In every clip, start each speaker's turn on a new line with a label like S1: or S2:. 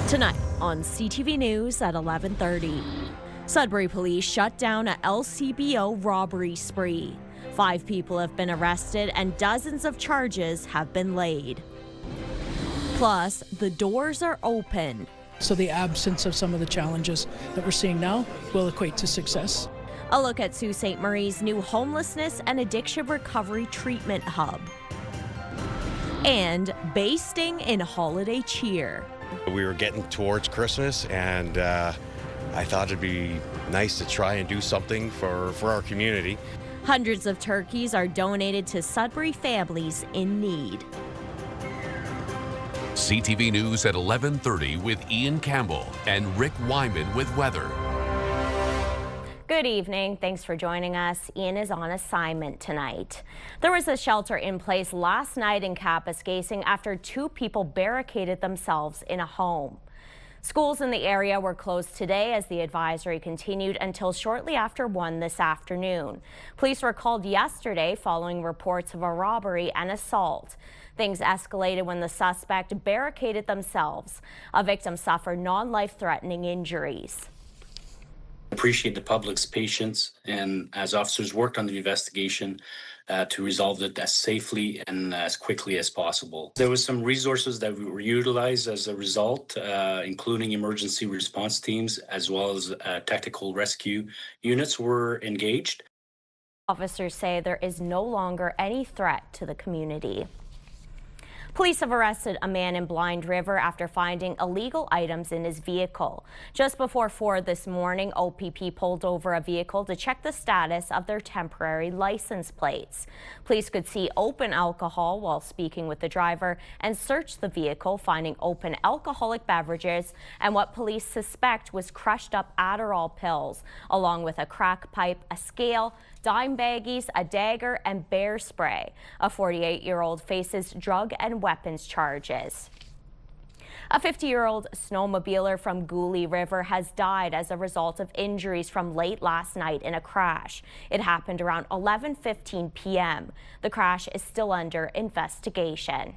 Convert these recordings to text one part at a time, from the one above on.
S1: Tonight on CTV News at 11:30. Sudbury police shut down a LCBO robbery spree. 5 people have been arrested and dozens of charges have been laid. Plus, the doors are open.
S2: So the absence of some of the challenges that we're seeing now will equate to success.
S1: A look at Sault Ste. Marie's new homelessness and addiction recovery treatment hub. And basting in holiday cheer.
S3: We were getting towards Christmas, and I thought it'd be nice to try and do something for our community.
S1: Hundreds of turkeys are donated to Sudbury families in need.
S4: CTV News at 11:30 with Ian Campbell and Rick Wyman with weather.
S1: Good evening. Thanks for joining us. Ian is on assignment tonight. There was a shelter in place last night in Kapuskasing after 2 people barricaded themselves in a home. Schools in the area were closed today as the advisory continued until shortly after 1 this afternoon. Police were called yesterday following reports of a robbery and assault. Things escalated when the suspect barricaded themselves. A victim suffered non-life-threatening injuries.
S5: Appreciate the public's patience, and as officers worked on the investigation to resolve it as safely and as quickly as possible. There was some resources that were utilized as a result, including emergency response teams as well as tactical rescue units were engaged.
S1: Officers say there is no longer any threat to the community. Police have arrested a man in Blind River after finding illegal items in his vehicle. Just before 4 this morning, OPP pulled over a vehicle to check the status of their temporary license plates. Police could see open alcohol while speaking with the driver and searched the vehicle, finding open alcoholic beverages and what police suspect was crushed up Adderall pills, along with a crack pipe, a scale, dime baggies, a dagger, and bear spray. A 48-year-old faces drug and weapons charges. A 50-year-old snowmobiler from Goulet River has died as a result of injuries from late last night in a crash. It happened around 11:15 p.m. The crash is still under investigation.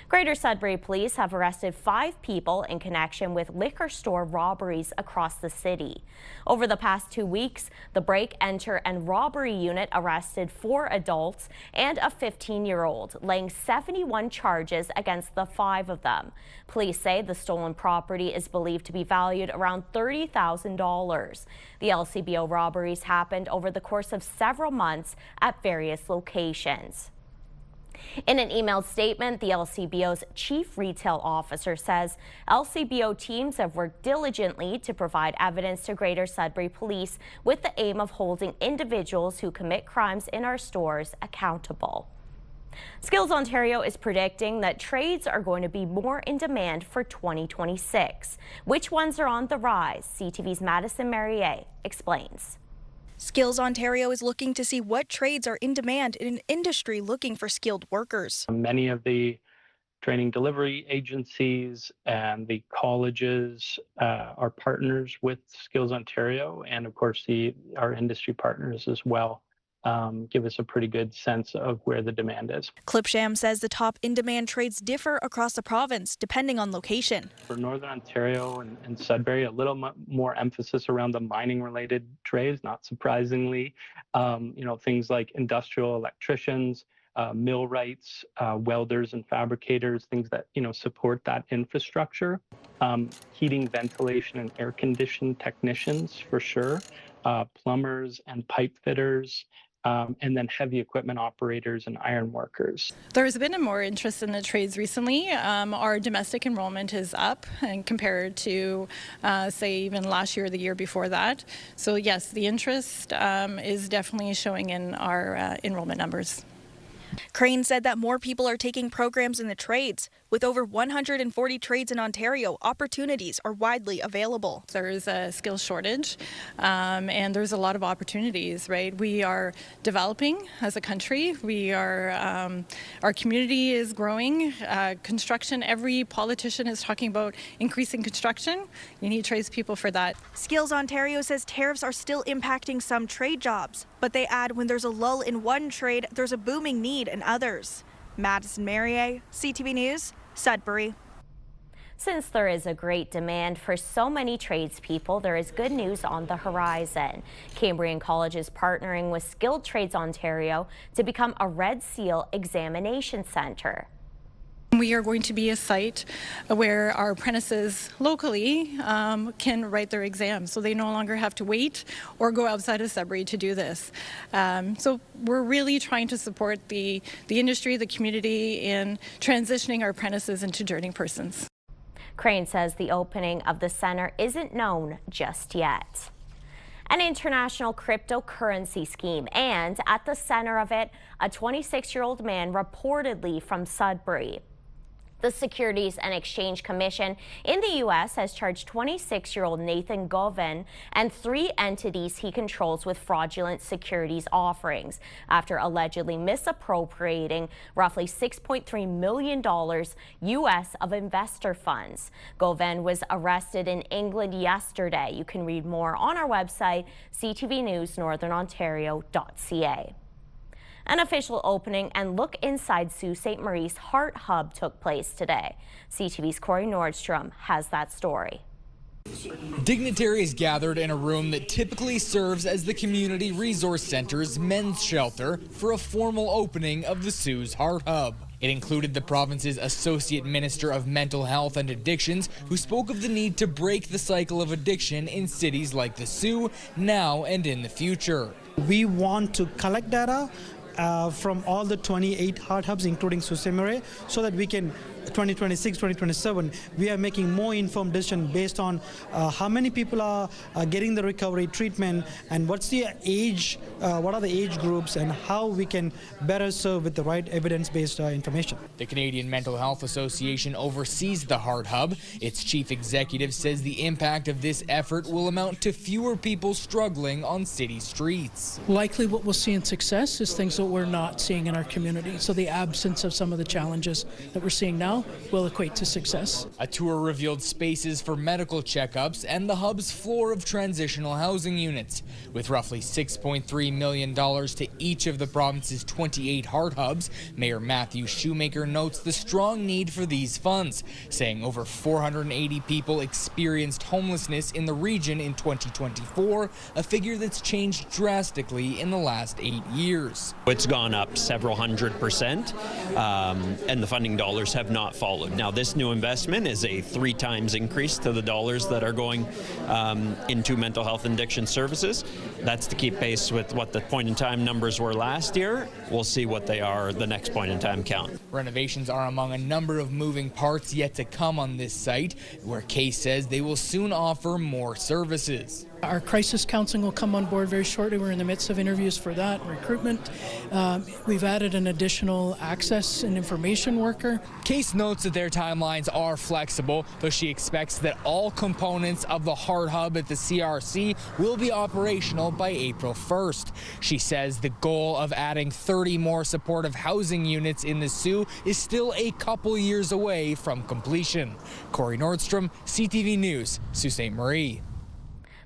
S1: Greater Sudbury police have arrested 5 people in connection with liquor store robberies across the city. Over the past 2 weeks, the break, enter, and robbery unit arrested 4 adults and a 15-year-old, laying 71 charges against the 5 of them. Police say the stolen property is believed to be valued around $30,000. The LCBO robberies happened over the course of several months at various locations. In an emailed statement, the LCBO's chief retail officer says LCBO teams have worked diligently to provide evidence to Greater Sudbury Police with the aim of holding individuals who commit crimes in our stores accountable. Skills Ontario is predicting that trades are going to be more in demand for 2026. Which ones are on the rise? CTV's Madison Marier explains.
S6: Skills Ontario is looking to see what trades are in demand in an industry looking for skilled workers.
S7: Many of the training delivery agencies and the colleges are partners with Skills Ontario, and of course our industry partners as well give us a pretty good sense of where the demand is.
S6: Clipsham says the top in-demand trades differ across the province depending on location.
S7: For Northern Ontario and Sudbury, a little more emphasis around the mining-related trades, not surprisingly. Things like industrial electricians, millwrights, welders and fabricators, things that support that infrastructure. Heating, ventilation, and air conditioning technicians for sure. Plumbers and pipe fitters. And then heavy equipment operators and iron workers.
S8: There's been more interest in the trades recently. Our domestic enrollment is up and compared to, say, even last year or the year before that. So yes, the interest is definitely showing in our enrollment numbers.
S6: Crane said that more people are taking programs in the trades. With over 140 trades in Ontario, opportunities are widely available.
S8: There's a skills shortage and there's a lot of opportunities, right? We are developing as a country. We are, our community is growing. Construction, every politician is talking about increasing construction. You need tradespeople for that.
S6: Skills Ontario says tariffs are still impacting some trade jobs, but they add when there's a lull in one trade, there's a booming need in others. Madison Marier, CTV News, Sudbury.
S1: Since there is a great demand for so many tradespeople, there is good news on the horizon. Cambrian College is partnering with Skilled Trades Ontario to become a Red Seal examination centre.
S8: We are going to be a site where our apprentices locally can write their exams, so they no longer have to wait or go outside of Sudbury to do this. So we're really trying to support the industry, the community in transitioning our apprentices into journeyman persons.
S1: Crane says the opening of the centre isn't known just yet. An international cryptocurrency scheme, and at the center of it, a 26-year-old man reportedly from Sudbury. The Securities and Exchange Commission in the U.S. has charged 26-year-old Nathan Govan and 3 entities he controls with fraudulent securities offerings after allegedly misappropriating roughly $6.3 million U.S. of investor funds. Govan was arrested in England yesterday. You can read more on our website, CTV News Northern Ontario.ca. An official opening and look inside Sault Ste. Marie's HART Hub took place today. CTV's Corey Nordstrom has that story.
S9: Dignitaries gathered in a room that typically serves as the Community Resource Center's men's shelter for a formal opening of the Sault's HART Hub. It included the province's Associate Minister of Mental Health and Addictions, who spoke of the need to break the cycle of addiction in cities like the Sault now and in the future.
S10: We want to collect data from all the 28 HART hubs, including Sault Ste. Marie, so that we can, 2026, 2027, we are making more informed decisions based on how many people are getting the recovery treatment and what's the age, what are the age groups, and how we can better serve with the right evidence-based information.
S9: The Canadian Mental Health Association oversees the HART Hub. Its chief executive says the impact of this effort will amount to fewer people struggling on city streets.
S2: Likely what we'll see in success is things that we're not seeing in our community. So the absence of some of the challenges that we're seeing now will equate to success.
S9: A tour revealed spaces for medical checkups and the hub's floor of transitional housing units. With roughly $6.3 million to each of the province's 28 HART hubs, Mayor Matthew Shoemaker notes the strong need for these funds, saying over 480 people experienced homelessness in the region in 2024, a figure that's changed drastically in the last 8 years.
S11: It's gone up several 100%, and the funding dollars have not followed. Now, this new investment is a 3 times increase to the dollars that are going into mental health and addiction services. That's to keep pace with what the point-in-time numbers were last year. We'll see what they are the next point-in-time count.
S9: Renovations are among a number of moving parts yet to come on this site, where Kay says they will soon offer more services.
S2: Our crisis counseling will come on board very shortly. We're in the midst of interviews for that, recruitment. We've added an additional access and information worker.
S9: Case notes that their timelines are flexible, though she expects that all components of the HART Hub at the CRC will be operational by April 1st. She says the goal of adding 30 more supportive housing units in the Sault is still a couple years away from completion. Corey Nordstrom, CTV News, Sault Ste. Marie.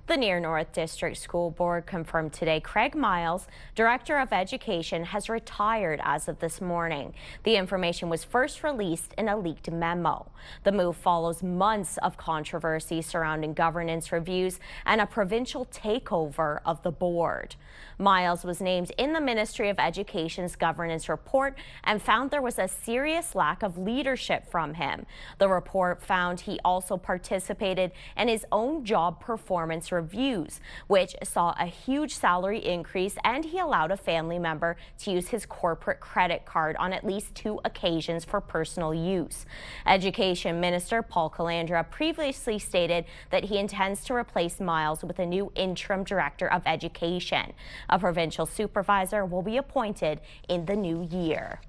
S1: The Near North District School Board confirmed today Craig Miles, Director of Education, has retired as of this morning. The information was first released in a leaked memo. The move follows months of controversy surrounding governance reviews and a provincial takeover of the board. Miles was named in the Ministry of Education's governance report and found there was a serious lack of leadership from him. The report found he also participated in his own job performance reviews, which saw a huge salary increase, and he allowed a family member to use his corporate credit card on at least 2 occasions for personal use. Education Minister Paul Calandra previously stated that he intends to replace Miles with a new interim director of education. A provincial supervisor will be appointed in the new year.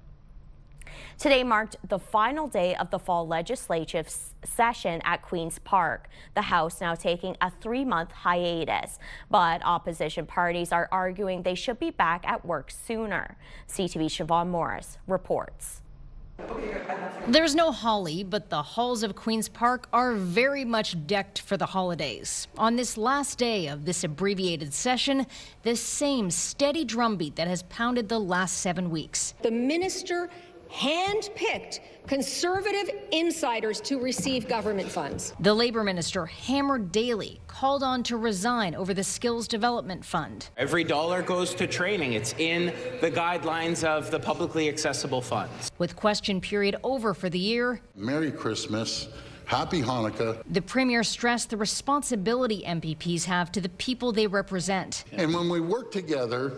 S1: Today marked the final day of the fall legislative session at Queen's Park, the House now taking a 3-month hiatus. But opposition parties are arguing they should be back at work sooner. CTV's Siobhan Morris reports.
S12: There's no holly, but the halls of Queen's Park are very much decked for the holidays. On this last day of this abbreviated session, the same steady drumbeat that has pounded the last 7 weeks.
S13: The minister hand-picked conservative insiders to receive government funds.
S12: The Labour Minister hammered Daly, called on to resign over the Skills Development Fund.
S14: Every dollar goes to training. It's in the guidelines of the publicly accessible funds.
S12: With question period over for the year,
S15: Merry Christmas. Happy Hanukkah.
S12: The Premier stressed the responsibility MPPs have to the people they represent.
S15: And when we work together,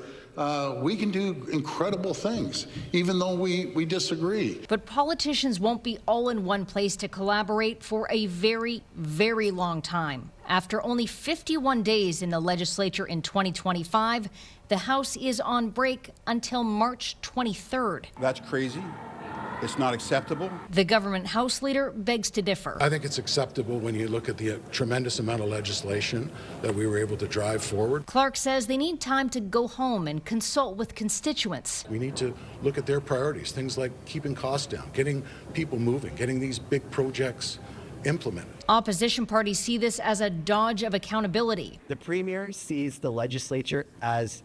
S15: we can do incredible things, even though we disagree.
S12: But politicians won't be all in one place to collaborate for a very, very long time. After only 51 days in the legislature in 2025, the House is on break until March 23rd.
S16: That's crazy. It's not acceptable.
S12: The government House leader begs to differ.
S17: I think it's acceptable when you look at the tremendous amount of legislation that we were able to drive forward.
S12: Clark says they need time to go home and consult with constituents.
S17: We need to look at their priorities, things like keeping costs down, getting people moving, getting these big projects implemented.
S12: Opposition parties see this as a dodge of accountability.
S18: The Premier sees the legislature as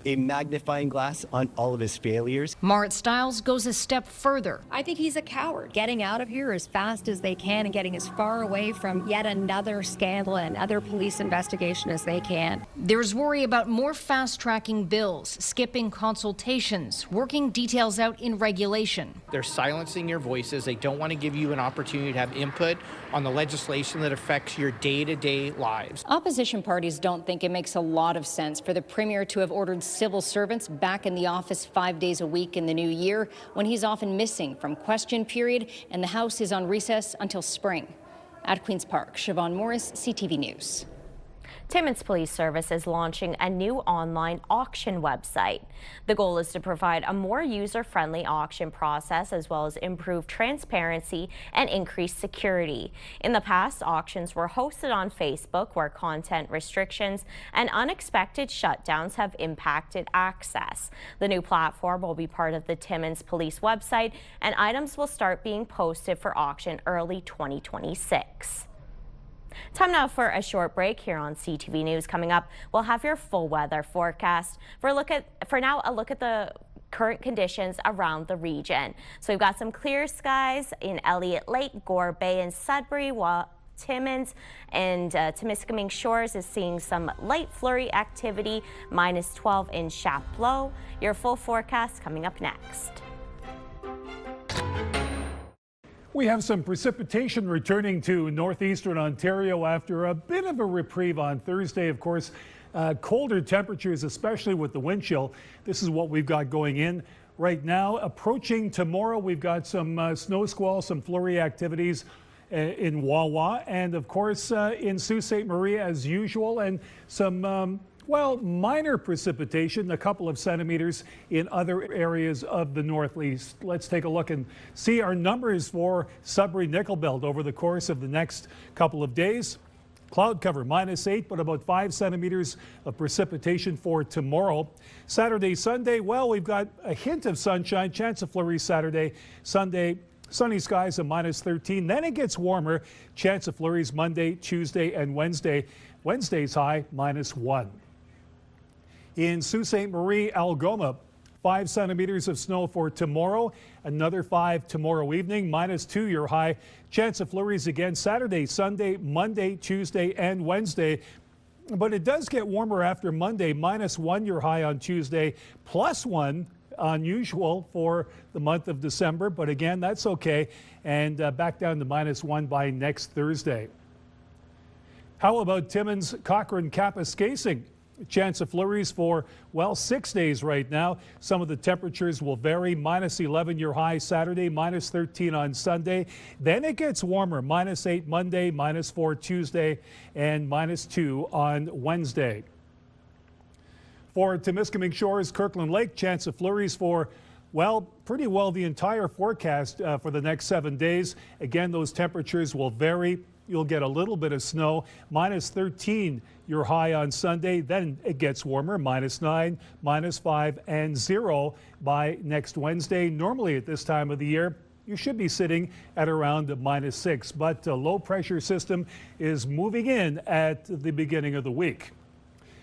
S18: a magnifying glass on all of his failures.
S12: Marit Stiles goes a step further.
S19: I think he's a coward, getting out of here as fast as they can and getting as far away from yet another scandal and other police investigation as they can.
S12: There's worry about more fast-tracking bills, skipping consultations, working details out in regulation.
S20: They're silencing your voices. They don't want to give you an opportunity to have input on the legislation that affects your day-to-day lives.
S19: Opposition parties don't think it makes a lot of sense for the Premier to have ordered civil servants back in the office 5 days a week in the new year when he's often missing from question period and the House is on recess until spring. At Queen's Park, Siobhan Morris, CTV News.
S1: Timmins Police Service is launching a new online auction website. The goal is to provide a more user-friendly auction process as well as improve transparency and increase security. In the past, auctions were hosted on Facebook where content restrictions and unexpected shutdowns have impacted access. The new platform will be part of the Timmins Police website and items will start being posted for auction early 2026. Time now for a short break here on CTV News. Coming up, we'll have your full weather forecast. For now, a look at the current conditions around the region. So we've got some clear skies in Elliott Lake, Gore Bay, and Sudbury, while Timmins and Temiskaming Shores is seeing some light flurry activity, -12 in Chapleau. Your full forecast coming up next.
S21: We have some precipitation returning to northeastern Ontario after a bit of a reprieve on Thursday. Of course, colder temperatures, especially with the wind chill. This is what we've got going in right now. Approaching tomorrow, we've got some snow squall, some flurry activities in Wawa, and of course in Sault Ste. Marie as usual, and some minor precipitation, a couple of centimeters in other areas of the northeast. Let's take a look and see our numbers for Sudbury Nickel Belt over the course of the next couple of days. Cloud cover -8, but about 5 centimeters of precipitation for tomorrow. Saturday, Sunday, well, we've got a hint of sunshine, chance of flurries Saturday, Sunday. Sunny skies at -13. Then it gets warmer. Chance of flurries Monday, Tuesday, and Wednesday. Wednesday's high -1. In Sault Ste. Marie, Algoma, 5 centimeters of snow for tomorrow. Another 5 tomorrow evening. -2 your high. Chance of flurries again Saturday, Sunday, Monday, Tuesday, and Wednesday. But it does get warmer after Monday. -1 your high on Tuesday. +1. Unusual for the month of December, but again, that's okay. And back down to -1 by next Thursday. How about Timmins, Cochrane, Kapuskasing? Chance of flurries for, 6 days right now. Some of the temperatures will vary. -11 your high Saturday, -13 on Sunday. Then it gets warmer. -8 Monday, -4 Tuesday, and -2 on Wednesday. For Temiskaming Shores, Kirkland Lake, chance of flurries for, pretty well the entire forecast for the next 7 days. Again, those temperatures will vary. You'll get a little bit of snow. -13 your high on Sunday. Then it gets warmer. -9, -5, and 0 by next Wednesday. Normally at this time of the year, you should be sitting at around -6, but a low pressure system is moving in at the beginning of the week.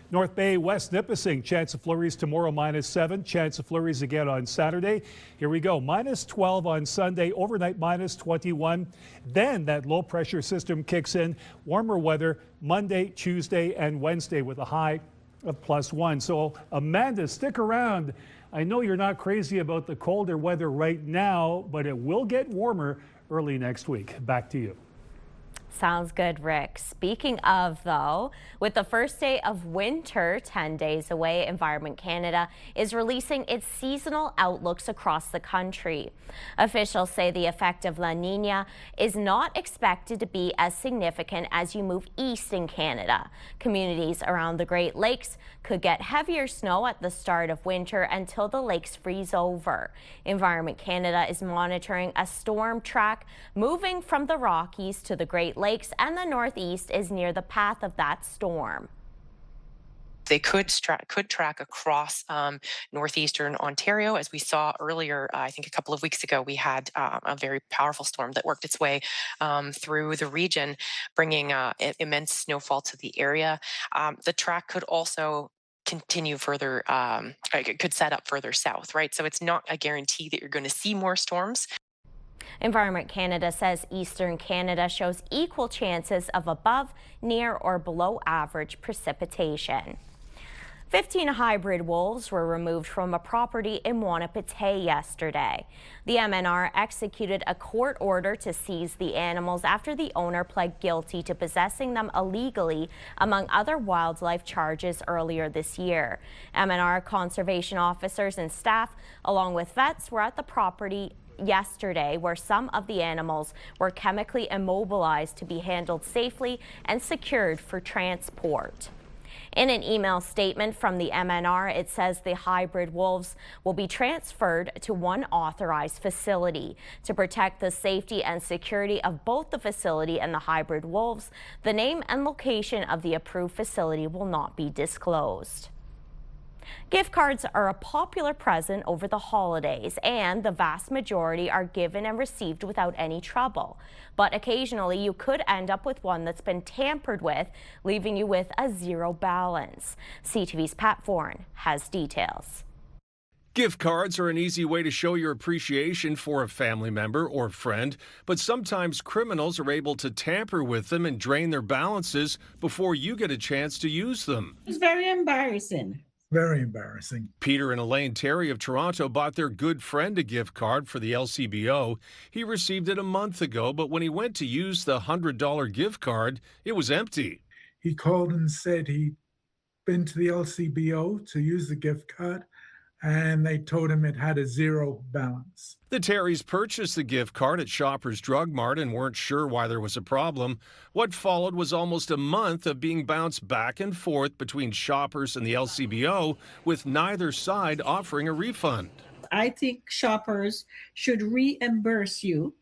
S21: North Bay, West Nipissing, chance of flurries tomorrow -7, chance of flurries again on Saturday. Here we go, -12 on Sunday, overnight -21. Then that low pressure system kicks in, warmer weather Monday, Tuesday, and Wednesday with a high of +1. So Amanda, stick around. I know you're not crazy about the colder weather right now, but it will get warmer early next week. Back to you.
S1: Sounds good, Rick. Speaking of, though, with the first day of winter 10 days away, Environment Canada is releasing its seasonal outlooks across the country. Officials say the effect of La Nina is not expected to be as significant as you move east in Canada. Communities around the Great Lakes could get heavier snow at the start of winter until the lakes freeze over. Environment Canada is monitoring a storm track moving from the Rockies to the Great Lakes, and the Northeast is near the path of that storm.
S3: They could track across Northeastern Ontario. As we saw earlier, I think a couple of weeks ago, we had a very powerful storm that worked its way through the region, bringing immense snowfall to the area. The track could also continue further, it could set up further south, right? So it's not a guarantee that you're going to see more storms.
S1: Environment Canada says Eastern Canada shows equal chances of above, near, or below average precipitation. 15 hybrid wolves were removed from a property in Wanapitei yesterday. The MNR executed a court order to seize the animals after the owner pled guilty to possessing them illegally, among other wildlife charges earlier this year. MNR conservation officers and staff, along with vets, were at the property yesterday, where some of the animals were chemically immobilized to be handled safely and secured for transport. In an email statement from the MNR, it says the hybrid wolves will be transferred to one authorized facility. To protect the safety and security of both the facility and the hybrid wolves, the name and location of the approved facility will not be disclosed. Gift cards are a popular present over the holidays, and the vast majority are given and received without any trouble. But occasionally you could end up with one that's been tampered with, leaving you with a zero balance. CTV's Pat Foran has details.
S22: Gift cards are an easy way to show your appreciation for a family member or friend, but sometimes criminals are able to tamper with them and drain their balances before you get a chance to use them.
S23: It's very embarrassing. Very embarrassing.
S22: Peter and Elaine Terry of Toronto bought their good friend a gift card for the LCBO. He received it a month ago, but when he went to use the $100 gift card, it was empty.
S23: He called and said he'd been to the LCBO to use the gift card, and they told him it had a zero balance.
S22: The Terrys purchased the gift card at Shoppers Drug Mart and weren't sure why there was a problem. What followed was almost a month of being bounced back and forth between Shoppers and the LCBO, with neither side offering a refund.
S23: I think Shoppers should reimburse you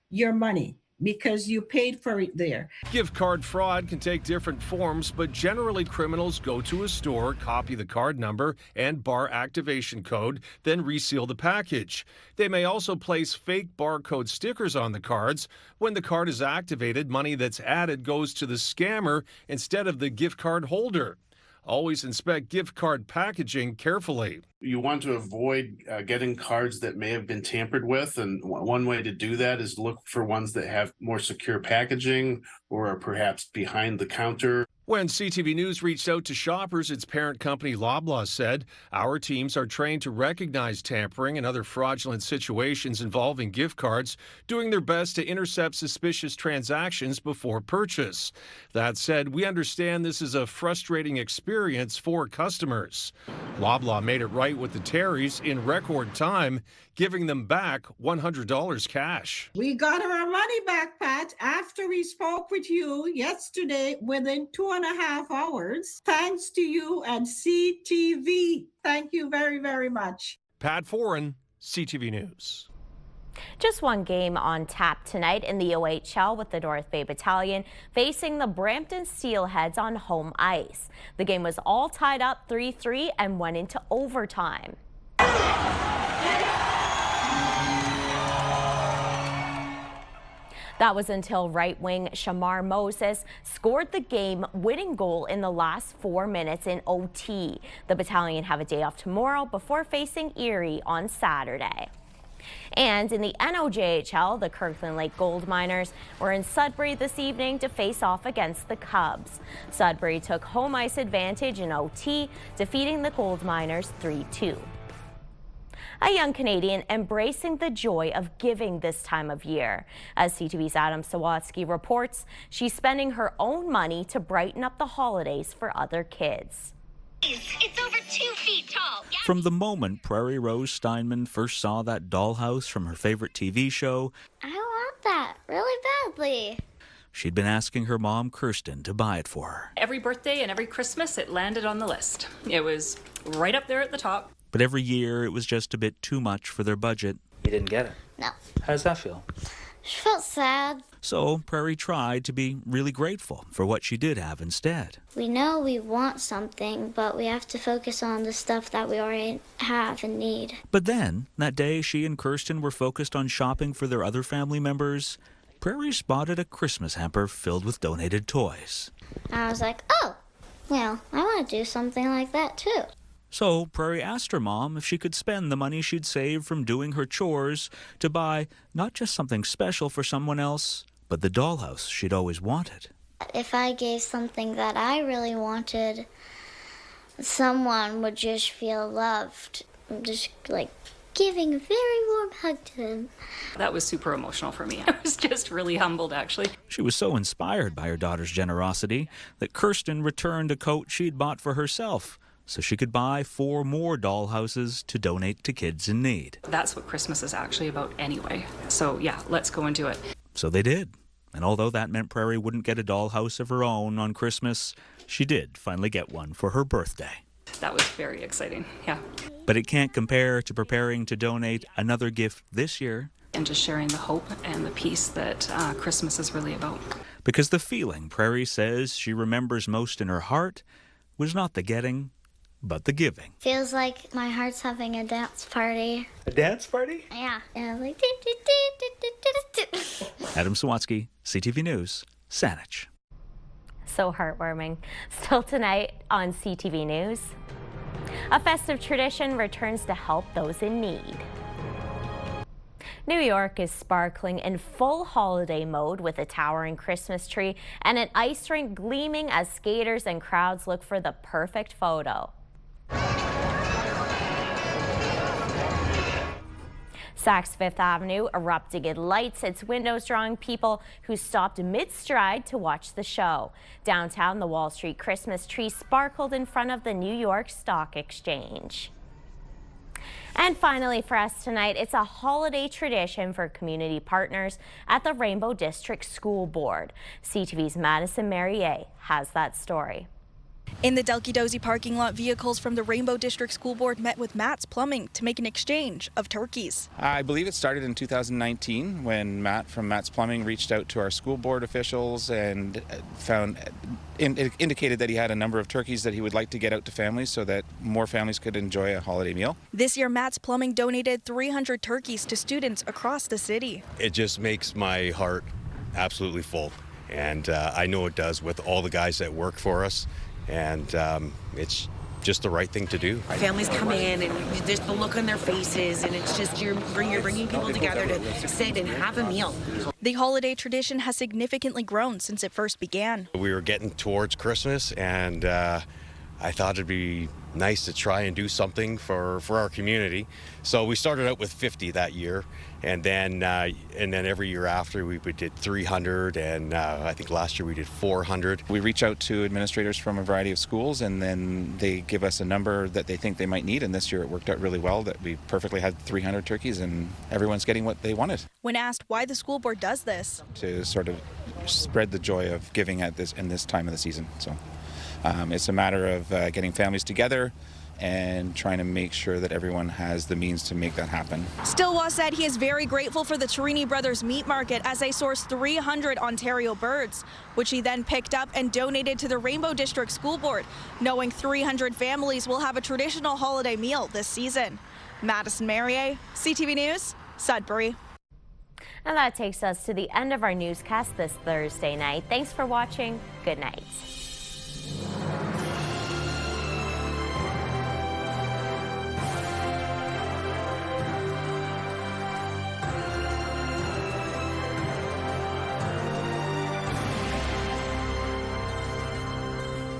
S23: your money because you paid for it there.
S22: Gift card fraud can take different forms, but generally criminals go to a store, copy the card number and bar activation code, then reseal the package. They may also place fake barcode stickers on the cards. When the card is activated, money that's added goes to the scammer instead of the gift card holder. Always inspect gift card packaging carefully.
S24: You want to avoid getting cards that may have been tampered with, and one way to do that is look for ones that have more secure packaging or are perhaps behind the counter.
S22: When CTV News reached out to Shoppers, its parent company Loblaw said, "Our teams are trained to recognize tampering and other fraudulent situations involving gift cards, doing their best to intercept suspicious transactions before purchase." That said, we understand this is a frustrating experience for customers. Loblaw made it right with the Terrys in record time, giving them back $100 cash.
S23: We got our money back, Pat, after we spoke with you yesterday within 2.5 hours. Thanks to you and CTV. Thank you very, very much.
S22: Pat Foran, CTV News.
S1: Just one game on tap tonight in the OHL, with the North Bay Battalion facing the Brampton Steelheads on home ice. The game was all tied up 3-3 and went into overtime. That was until right-wing Shamar Moses scored the game-winning goal in the last 4 minutes in OT. The battalion have a day off tomorrow before facing Erie on Saturday. And in the NOJHL, the Kirkland Lake Gold Miners were in Sudbury this evening to face off against the Cubs. Sudbury took home ice advantage in OT, defeating the Gold Miners 3-2. A young Canadian embracing the joy of giving this time of year. As CTV's Adam Sawatsky reports, she's spending her own money to brighten up the holidays for other kids.
S4: It's over 2 feet tall. Yeah.
S5: From the moment Prairie Rose Steinman first saw that dollhouse from her favorite TV show,
S4: I want that really badly.
S5: she'd been asking her mom, Kirsten, to buy it for her.
S6: Every birthday and every Christmas, it landed on the list. It was right up there at the top.
S5: But every year, it was just a bit too much for their budget.
S7: You didn't get it?
S4: No.
S7: How does that feel?
S4: She felt sad.
S5: So Prairie tried to be really grateful for what she did have instead.
S4: We know we want something, but we have to focus on the stuff that we already have and need.
S5: But then, that day she and Kirsten were focused on shopping for their other family members, Prairie spotted a Christmas hamper filled with donated toys.
S4: I was like, oh, well, I want to do something like that too.
S5: So Prairie asked her mom if she could spend the money she'd saved from doing her chores to buy not just something special for someone else, but the dollhouse she'd always wanted.
S4: If I gave something that I really wanted, someone would just feel loved. Just like giving a very warm hug to them.
S6: That was super emotional for me. I was just really humbled, actually.
S5: She was so inspired by her daughter's generosity that Kirsten returned a coat she'd bought for herself, so she could buy 4 more dollhouses to donate to kids in need.
S6: That's what Christmas is actually about anyway. So yeah, let's go and do it.
S5: So they did. And although that meant Prairie wouldn't get a dollhouse of her own on Christmas, she did finally get one for her birthday.
S6: That was very exciting, yeah.
S5: But it can't compare to preparing to donate another gift this year.
S6: And just sharing the hope and the peace that Christmas is really about.
S5: Because the feeling Prairie says she remembers most in her heart was not the getting, but the giving.
S4: Feels like my heart's having a dance party.
S7: A dance party?
S4: Yeah. And like...
S5: Adam Sawatsky, CTV News, Saanich.
S1: So heartwarming. Still tonight on CTV News, a festive tradition returns to help those in need. New York is sparkling in full holiday mode with a towering Christmas tree and an ice rink gleaming as skaters and crowds look for the perfect photo. Saks Fifth Avenue erupting in lights, its windows drawing people who stopped mid-stride to watch the show. Downtown, the Wall Street Christmas tree sparkled in front of the New York Stock Exchange. And finally for us tonight, it's a holiday tradition for community partners at the Rainbow District School Board. CTV's Madison Marier has that story.
S25: In the Delky Dozy parking lot, vehicles from the Rainbow District School Board met with Matt's Plumbing to make an exchange of turkeys.
S26: I believe it started in 2019 when Matt from Matt's Plumbing reached out to our school board officials and indicated that he had a number of turkeys that he would like to get out to families so that more families could enjoy a holiday meal.
S25: This year, Matt's Plumbing donated 300 turkeys to students across the city.
S27: It just makes my heart absolutely full, and I know it does with all the guys that work for us. And it's just the right thing to do.
S28: Families come in and there's the look on their faces, and it's just you're bringing people together to sit and have a meal.
S25: The holiday tradition has significantly grown since it first began.
S27: We were getting towards Christmas, and I thought it'd be nice to try and do something for our community. So we started out with 50 that year, and then every year after we did 300, and I think last year we did 400.
S26: We reach out to administrators from a variety of schools, and then they give us a number that they think they might need, and this year it worked out really well that we perfectly had 300 turkeys, and everyone's getting what they wanted.
S25: When asked why the school board does this,
S26: to sort of spread the joy of giving at this in this time of the season. So it's a matter of getting families together and trying to make sure that everyone has the means to make that happen.
S25: Stillwell said he is very grateful for the Torini Brothers Meat Market as they sourced 300 Ontario birds, which he then picked up and donated to the Rainbow District School Board, knowing 300 families will have a traditional holiday meal this season. Madison Marier, CTV News, Sudbury.
S1: And that takes us to the end of our newscast this Thursday night. Thanks for watching. Good night.